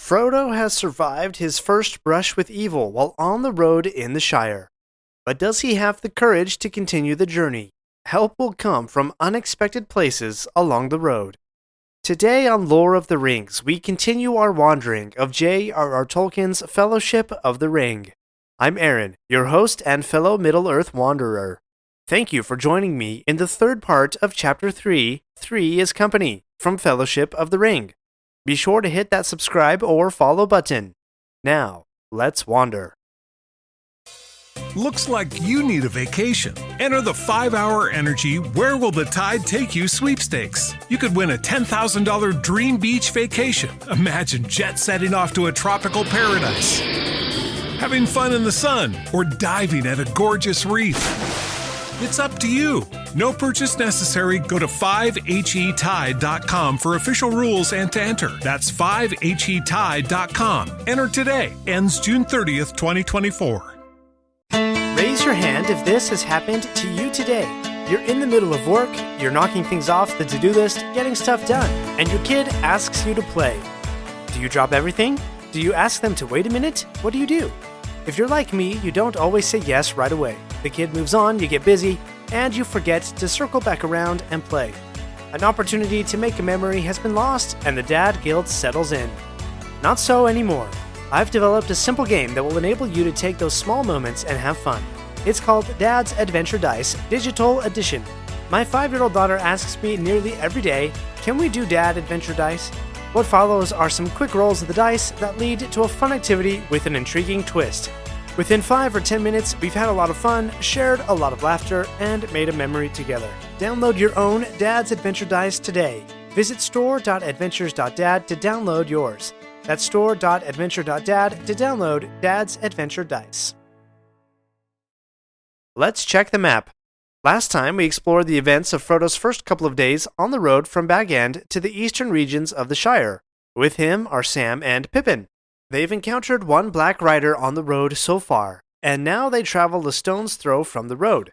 Frodo has survived his first brush with evil while on the road in the Shire. But does he have the courage to continue the journey? Help will come from unexpected places along the road. Today on Lore of the Rings, we continue our wandering of JRR Tolkien's Fellowship of the Ring. I'm Aaron, your host and fellow Middle-earth wanderer. Thank you for joining me in the third part of Chapter 3, Three is Company, from Fellowship of the Ring. Be sure to hit that subscribe or follow button. Now, let's wander. Looks like you need a vacation. Enter the 5-hour energy Where Will the Tide Take You sweepstakes. You could win a $10,000 dream beach vacation. Imagine jet setting off to a tropical paradise, having fun in the sun, or diving at a gorgeous reef. It's up to you. No purchase necessary. Go to 5HETide.com for official rules and to enter. That's 5HETide.com. Enter today. Ends June 30th, 2024. Raise your hand if this has happened to you today. You're in the middle of work, you're knocking things off the to-do list, getting stuff done, and your kid asks you to play. Do you drop everything? Do you ask them to wait a minute? What do you do? If you're like me, you don't always say yes right away. The kid moves on, you get busy, and you forget to circle back around and play. An opportunity to make a memory has been lost, and the dad guilt settles in. Not so anymore. I've developed a simple game that will enable you to take those small moments and have fun. It's called Dad's Adventure Dice Digital Edition. My 5-year-old daughter asks me nearly every day, "Can we do Dad Adventure Dice?" What follows are some quick rolls of the dice that lead to a fun activity with an intriguing twist. Within 5 or 10 minutes, we've had a lot of fun, shared a lot of laughter, and made a memory together. Download your own Dad's Adventure Dice today. Visit store.adventures.dad to download yours. That's store.adventure.dad to download Dad's Adventure Dice. Let's check the map. Last time, we explored the events of Frodo's first couple of days on the road from Bag End to the eastern regions of the Shire. With him are Sam and Pippin. They've encountered one black rider on the road so far, and now they travel a stone's throw from the road.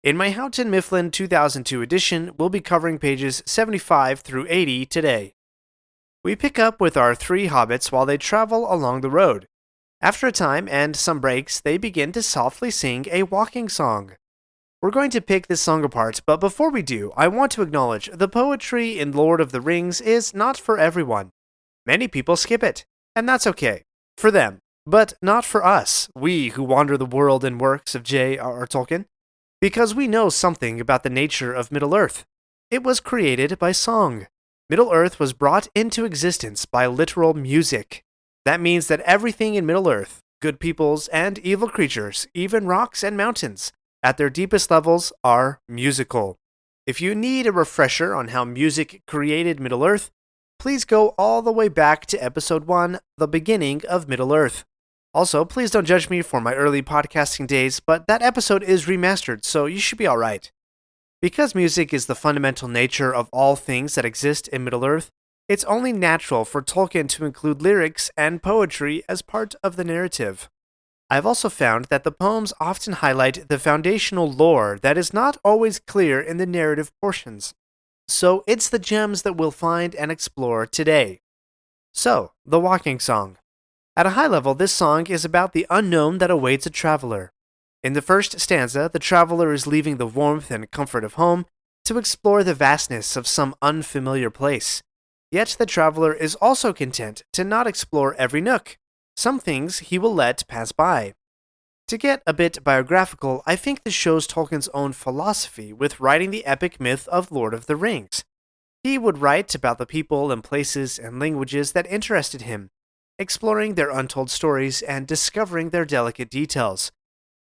In my Houghton Mifflin 2002 edition, we'll be covering pages 75 through 80 today. We pick up with our 3 hobbits while they travel along the road. After a time and some breaks, they begin to softly sing a walking song. We're going to pick this song apart, but before we do, I want to acknowledge the poetry in Lord of the Rings is not for everyone. Many people skip it, and that's okay. For them, but not for us, we who wander the world and works of J.R.R. Tolkien, because we know something about the nature of Middle-earth. It was created by song. Middle-earth was brought into existence by literal music. That means that everything in Middle-earth, good peoples and evil creatures, even rocks and mountains, at their deepest levels are musical. If you need a refresher on how music created Middle-earth, please go all the way back to episode 1, The Beginning of Middle-earth. Also, please don't judge me for my early podcasting days, but that episode is remastered, so you should be alright. Because music is the fundamental nature of all things that exist in Middle-earth, it's only natural for Tolkien to include lyrics and poetry as part of the narrative. I've also found that the poems often highlight the foundational lore that is not always clear in the narrative portions. So it's the gems that we'll find and explore today. So, the walking song. At a high level, this song is about the unknown that awaits a traveler. In the first stanza, the traveler is leaving the warmth and comfort of home to explore the vastness of some unfamiliar place. Yet the traveler is also content to not explore every nook. Some things he will let pass by. To get a bit biographical, I think this shows Tolkien's own philosophy with writing the epic myth of Lord of the Rings. He would write about the people and places and languages that interested him, exploring their untold stories and discovering their delicate details.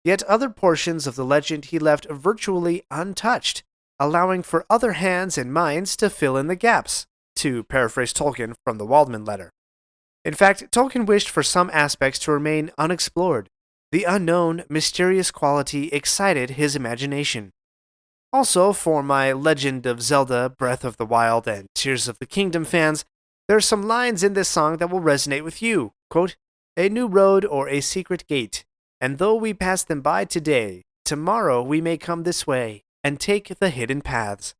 Yet other portions of the legend he left virtually untouched, allowing for other hands and minds to fill in the gaps, to paraphrase Tolkien from the Waldman letter. In fact, Tolkien wished for some aspects to remain unexplored. The unknown, mysterious quality excited his imagination. Also, for my Legend of Zelda, Breath of the Wild, and Tears of the Kingdom fans, there are some lines in this song that will resonate with you. Quote, "A new road or a secret gate, and though we pass them by today, tomorrow we may come this way and take the hidden paths."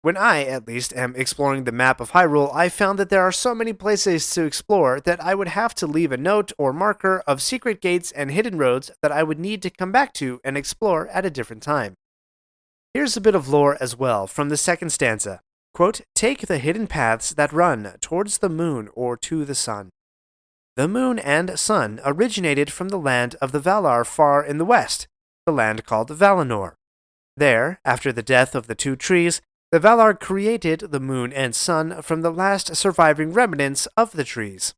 When I, at least, am exploring the map of Hyrule, I found that there are so many places to explore that I would have to leave a note or marker of secret gates and hidden roads that I would need to come back to and explore at a different time. Here's a bit of lore as well from the second stanza. Quote, "Take the hidden paths that run towards the moon or to the sun." The moon and sun originated from the land of the Valar far in the west, the land called Valinor. There, after the death of the two trees, the Valar created the moon and sun from the last surviving remnants of the trees.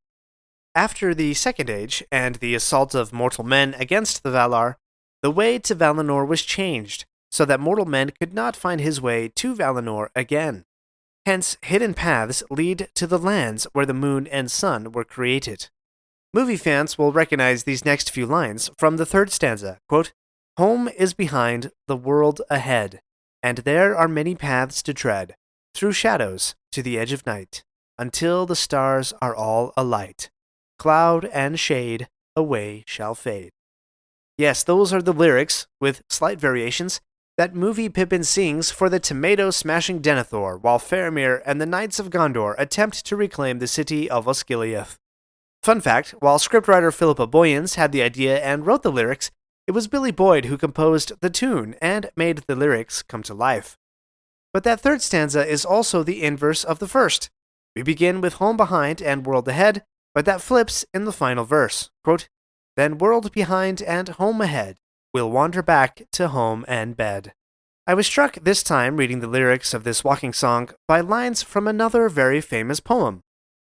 After the Second Age and the assault of mortal men against the Valar, the way to Valinor was changed so that mortal men could not find his way to Valinor again. Hence, hidden paths lead to the lands where the moon and sun were created. Movie fans will recognize these next few lines from the third stanza. Quote, "Home is behind, the world ahead, and there are many paths to tread, through shadows to the edge of night, until the stars are all alight. Cloud and shade away shall fade." Yes, those are the lyrics, with slight variations, that movie Pippin sings for the tomato-smashing Denethor while Faramir and the Knights of Gondor attempt to reclaim the city of Osgiliath. Fun fact, while scriptwriter Philippa Boyens had the idea and wrote the lyrics, it was Billy Boyd who composed the tune and made the lyrics come to life. But that third stanza is also the inverse of the first. We begin with home behind and world ahead, but that flips in the final verse. Quote, "Then world behind and home ahead, we'll wander back to home and bed." I was struck this time reading the lyrics of this walking song by lines from another very famous poem.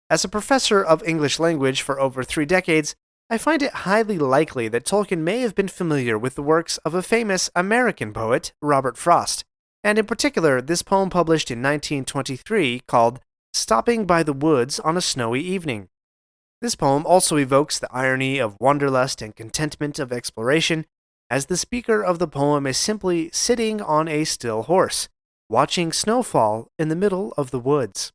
As a professor of English language for over 3 decades, I find it highly likely that Tolkien may have been familiar with the works of a famous American poet, Robert Frost, and in particular this poem published in 1923 called "Stopping by the Woods on a Snowy Evening." This poem also evokes the irony of wanderlust and contentment of exploration, as the speaker of the poem is simply sitting on a still horse, watching snowfall in the middle of the woods.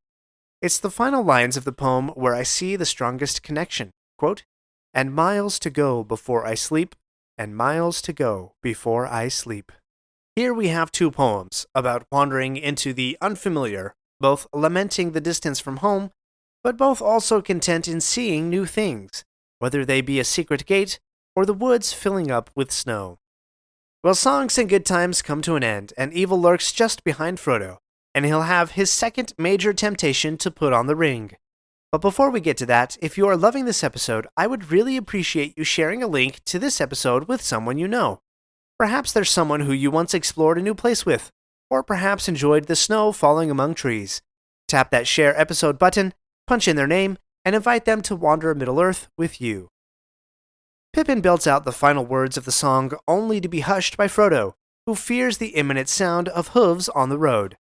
It's the final lines of the poem where I see the strongest connection. Quote, "And miles to go before I sleep, and miles to go before I sleep." Here we have 2 poems about wandering into the unfamiliar, both lamenting the distance from home, but both also content in seeing new things, whether they be a secret gate or the woods filling up with snow. Well, songs and good times come to an end, and evil lurks just behind Frodo, and he'll have his second major temptation to put on the ring. But before we get to that, if you are loving this episode, I would really appreciate you sharing a link to this episode with someone you know. Perhaps there's someone who you once explored a new place with, or perhaps enjoyed the snow falling among trees. Tap that share episode button, punch in their name, and invite them to wander Middle-earth with you. Pippin belts out the final words of the song only to be hushed by Frodo, who fears the imminent sound of hooves on the road.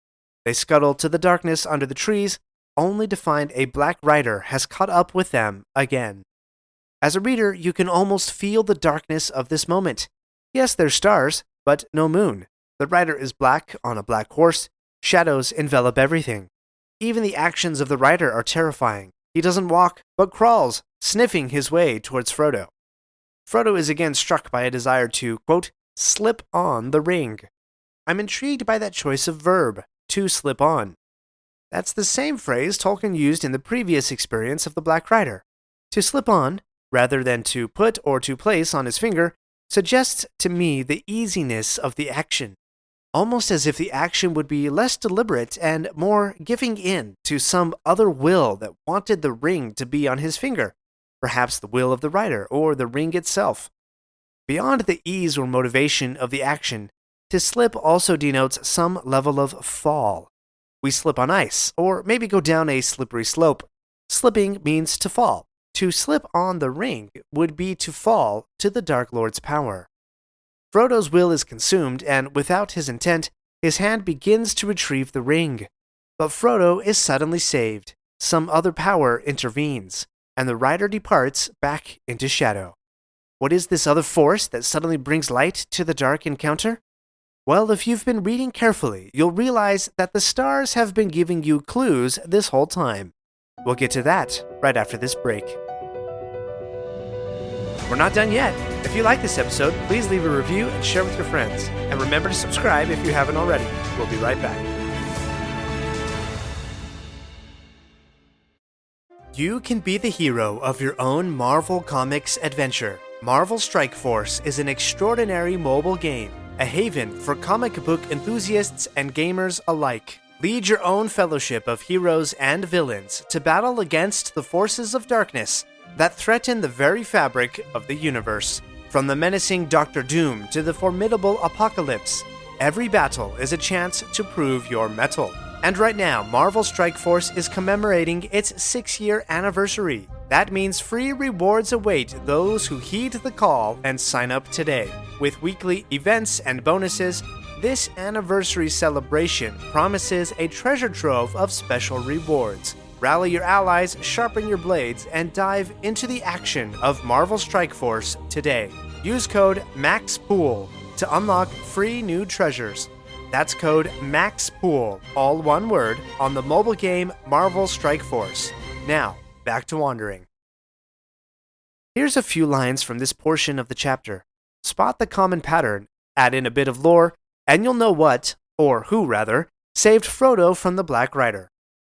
They scuttle to the darkness under the trees, only to find a black rider has caught up with them again. As a reader, you can almost feel the darkness of this moment. Yes, there's stars, but no moon. The rider is black on a black horse. Shadows envelop everything. Even the actions of the rider are terrifying. He doesn't walk, but crawls, sniffing his way towards Frodo. Frodo is again struck by a desire to, quote, "slip on the ring." I'm intrigued by that choice of verb, to slip on. That's the same phrase Tolkien used in the previous experience of the Black Rider. To slip on, rather than to put or to place on his finger, suggests to me the easiness of the action, almost as if the action would be less deliberate and more giving in to some other will that wanted the ring to be on his finger, perhaps the will of the rider or the ring itself. Beyond the ease or motivation of the action, to slip also denotes some level of fall. We slip on ice, or maybe go down a slippery slope. Slipping means to fall. To slip on the ring would be to fall to the Dark Lord's power. Frodo's will is consumed, and without his intent, his hand begins to retrieve the ring. But Frodo is suddenly saved. Some other power intervenes, and the rider departs back into shadow. What is this other force that suddenly brings light to the dark encounter? Well, if you've been reading carefully, you'll realize that the stars have been giving you clues this whole time. We'll get to that right after this break. We're not done yet. If you like this episode, please leave a review and share with your friends. And remember to subscribe if you haven't already. We'll be right back. You can be the hero of your own Marvel Comics adventure. Marvel Strike Force is an extraordinary mobile game, a haven for comic book enthusiasts and gamers alike. Lead your own fellowship of heroes and villains to battle against the forces of darkness that threaten the very fabric of the universe. From the menacing Doctor Doom to the formidable Apocalypse, every battle is a chance to prove your mettle. And right now, Marvel Strike Force is commemorating its 6-year anniversary. That means free rewards await those who heed the call and sign up today. With weekly events and bonuses, this anniversary celebration promises a treasure trove of special rewards. Rally your allies, sharpen your blades, and dive into the action of Marvel Strike Force today. Use code MAXPOOL to unlock free new treasures. That's code MAXPOOL, all one word, on the mobile game Marvel Strike Force. Now, back to wandering. Here's a few lines from this portion of the chapter. Spot the common pattern, add in a bit of lore, and you'll know what, or who rather, saved Frodo from the Black Rider.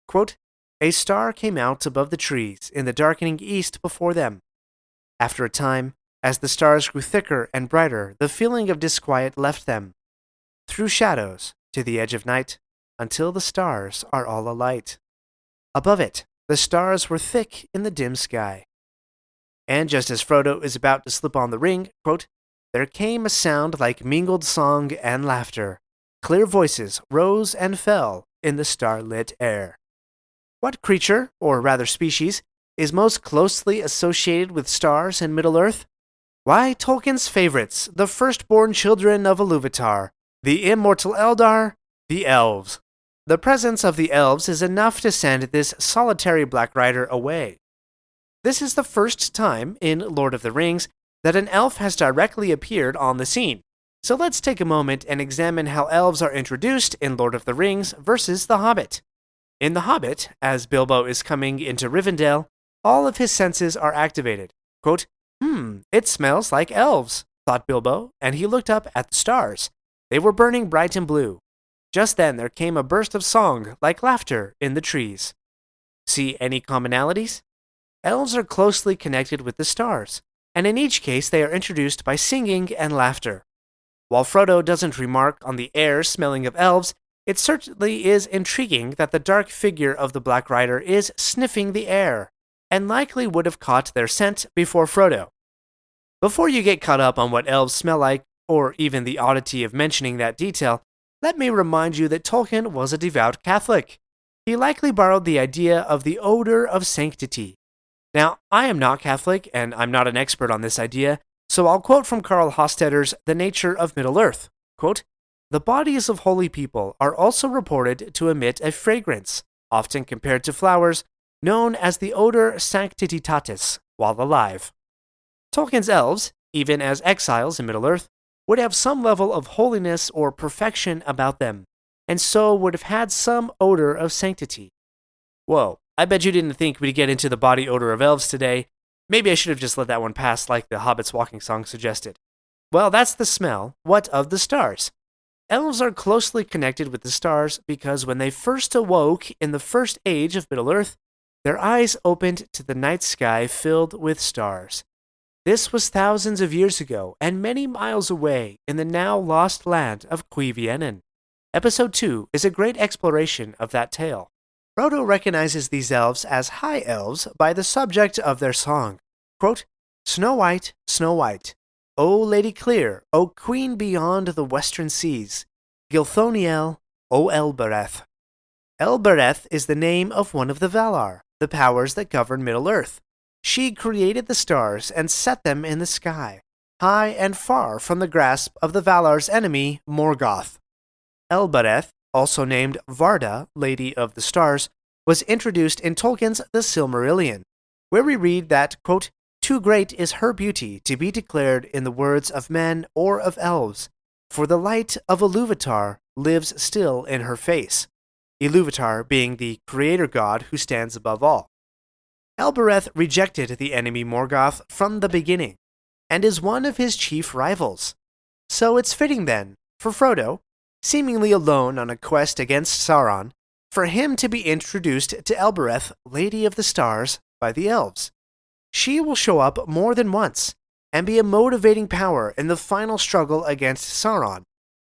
Quote, "A star came out above the trees in the darkening east before them. After a time, as the stars grew thicker and brighter, the feeling of disquiet left them. Through shadows, to the edge of night, until the stars are all alight. Above it, the stars were thick in the dim sky." And just as Frodo is about to slip on the ring, quote, "There came a sound like mingled song and laughter. Clear voices rose and fell in the starlit air." What creature, or rather species, is most closely associated with stars in Middle-earth? Why, Tolkien's favorites, the firstborn children of Iluvatar, the immortal Eldar, the elves. The presence of the elves is enough to send this solitary Black Rider away. This is the first time in Lord of the Rings that an elf has directly appeared on the scene. So let's take a moment and examine how elves are introduced in Lord of the Rings versus The Hobbit. In The Hobbit, as Bilbo is coming into Rivendell, all of his senses are activated. Quote, "It smells like elves," thought Bilbo, and he looked up at the stars. They were burning bright and blue. Just then there came a burst of song, like laughter, in the trees. See any commonalities? Elves are closely connected with the stars, and in each case they are introduced by singing and laughter. While Frodo doesn't remark on the air smelling of elves, it certainly is intriguing that the dark figure of the Black Rider is sniffing the air, and likely would have caught their scent before Frodo. Before you get caught up on what elves smell like, or even the oddity of mentioning that detail, let me remind you that Tolkien was a devout Catholic. He likely borrowed the idea of the odor of sanctity. Now, I am not Catholic, and I'm not an expert on this idea, so I'll quote from Karl Hostetter's The Nature of Middle-earth. Quote, "The bodies of holy people are also reported to emit a fragrance, often compared to flowers, known as the odor sanctitatis, while alive." Tolkien's elves, even as exiles in Middle-earth, would have some level of holiness or perfection about them, and so would have had some odor of sanctity. Whoa, I bet you didn't think we'd get into the body odor of elves today. Maybe I should have just let that one pass like the Hobbit's walking song suggested. Well, that's the smell. What of the stars? Elves are closely connected with the stars because when they first awoke in the first age of Middle-earth, their eyes opened to the night sky filled with stars. This was thousands of years ago and many miles away in the now lost land of Cuiviénen. Episode 2 is a great exploration of that tale. Frodo recognizes these elves as high elves by the subject of their song. Quote, Snow White, O Lady Clear, O Queen beyond the western seas, Gilthoniel, O Elbereth. Elbereth is the name of one of the Valar, the powers that govern Middle-earth. She created the stars and set them in the sky, high and far from the grasp of the Valar's enemy, Morgoth. Elbereth, also named Varda, Lady of the Stars, was introduced in Tolkien's The Silmarillion, where we read that, quote, "Too great is her beauty to be declared in the words of men or of elves, for the light of Iluvatar lives still in her face," Iluvatar being the creator god who stands above all. Elbereth rejected the enemy Morgoth from the beginning, and is one of his chief rivals. So it's fitting then, for Frodo, seemingly alone on a quest against Sauron, for him to be introduced to Elbereth, Lady of the Stars, by the elves. She will show up more than once and be a motivating power in the final struggle against Sauron,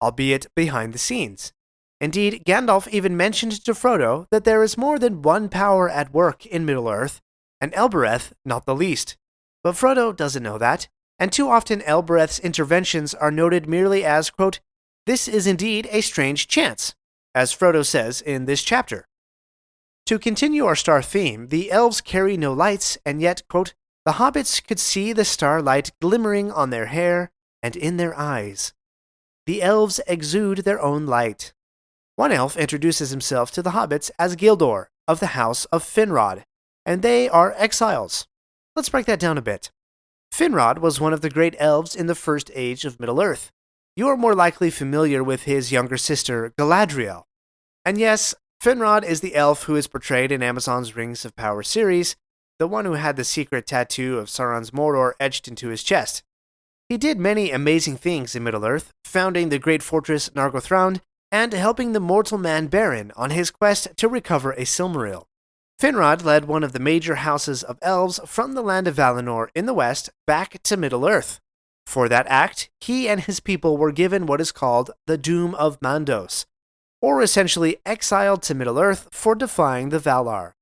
albeit behind the scenes. Indeed, Gandalf even mentioned to Frodo that there is more than one power at work in Middle-earth, and Elbereth not the least. But Frodo doesn't know that, and too often Elbereth's interventions are noted merely as, quote, "This is indeed a strange chance," as Frodo says in this chapter. To continue our star theme, the elves carry no lights, and yet, quote, "The hobbits could see the starlight glimmering on their hair and in their eyes. The elves exude their own light." One elf introduces himself to the hobbits as Gildor, of the house of Finrod, and they are exiles. Let's break that down a bit. Finrod was one of the great elves in the first age of Middle-earth. You are more likely familiar with his younger sister, Galadriel. And yes, Finrod is the elf who is portrayed in Amazon's Rings of Power series, the one who had the secret tattoo of Sauron's Mordor etched into his chest. He did many amazing things in Middle-earth, founding the great fortress Nargothrond, and helping the mortal man Beren on his quest to recover a Silmaril. Finrod led one of the major houses of elves from the land of Valinor in the west back to Middle-earth. For that act, he and his people were given what is called the Doom of Mandos, or essentially exiled to Middle-earth for defying the Valar.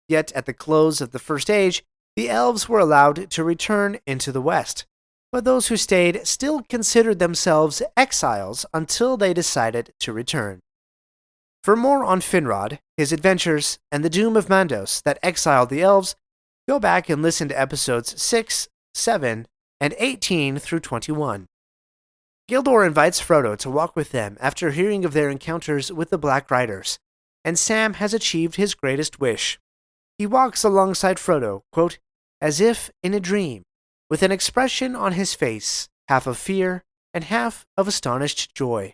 Yet at the close of the First Age, the elves were allowed to return into the west, but those who stayed still considered themselves exiles until they decided to return. For more on Finrod, his adventures, and the Doom of Mandos that exiled the elves, go back and listen to episodes 6, 7, and 18 through 21. Gildor invites Frodo to walk with them after hearing of their encounters with the Black Riders, and Sam has achieved his greatest wish. He walks alongside Frodo, quote, "as if in a dream, with an expression on his face, half of fear and half of astonished joy.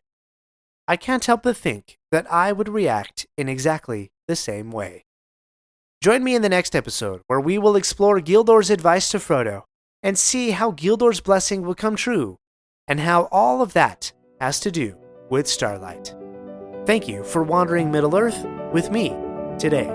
I can't help but think that I would react in exactly the same way." Join me in the next episode, where we will explore Gildor's advice to Frodo and see how Gildor's blessing will come true, and how all of that has to do with Starlight. Thank you for wandering Middle-earth with me today.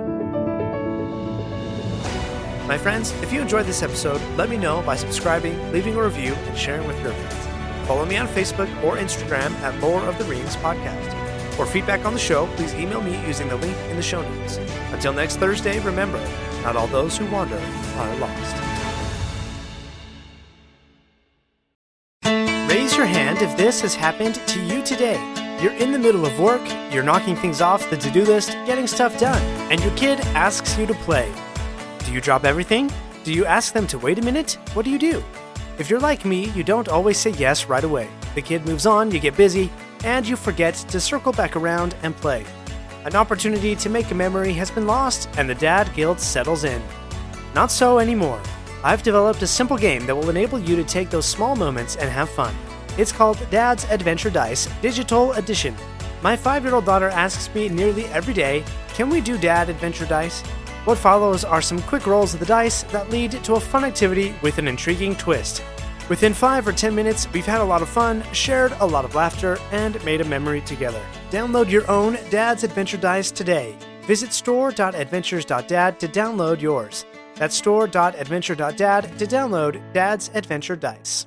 My friends, if you enjoyed this episode, let me know by subscribing, leaving a review, and sharing with your friends. Follow me on Facebook or Instagram at Lore of the Rings Podcast. For feedback on the show, please email me using the link in the show notes. Until next Thursday, remember, not all those who wander are lost. Raise your hand if this has happened to you today. You're in the middle of work, you're knocking things off the to-do list, getting stuff done, and your kid asks you to play. Do you drop everything? Do you ask them to wait a minute? What do you do? If you're like me, you don't always say yes right away. The kid moves on, you get busy, and you forget to circle back around and play. An opportunity to make a memory has been lost, and the dad guilt settles in. Not so anymore. I've developed a simple game that will enable you to take those small moments and have fun. It's called Dad's Adventure Dice Digital Edition. My 5-year-old daughter asks me nearly every day, "Can we do Dad Adventure Dice?" What follows are some quick rolls of the dice that lead to a fun activity with an intriguing twist. Within 5 or 10 minutes, we've had a lot of fun, shared a lot of laughter, and made a memory together. Download your own Dad's Adventure Dice today. Visit store.adventures.dad to download yours. That's store.adventure.dad to download Dad's Adventure Dice.